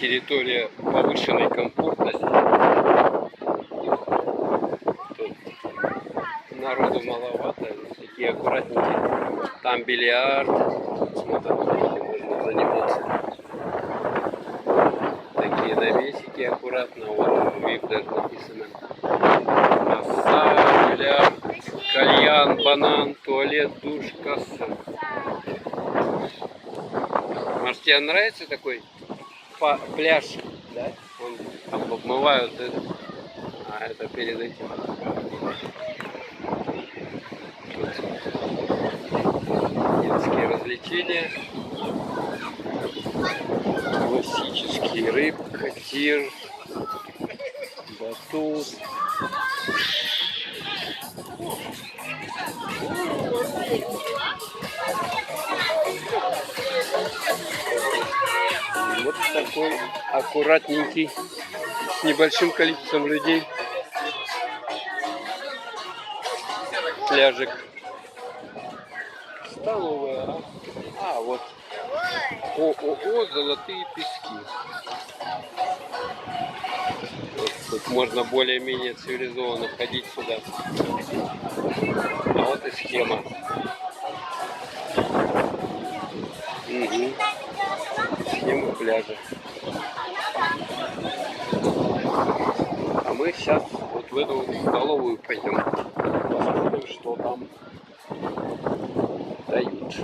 территория повышенной комфортности. Тут народу маловато, такие аккуратненькие. Там бильярд, смотрим, можно заниматься. Такие навесики аккуратно, вот VIP даже написано. Массаж, бильярд, кальян, банан, туалет, душ, касса. Может, тебе нравится такой пляж? Да? Он там обмывают это. А это перед этим. Тут детские развлечения. Классический рыбка, тир, батут. Вот такой аккуратненький, с небольшим количеством людей пляжик. Столовая. А вот ООО «Золотые пески». Вот тут можно более-менее цивилизованно ходить сюда. А вот и схема. Угу. Схема пляжа. А мы сейчас вот в эту столовую пойдем. Посмотрим, что там дают.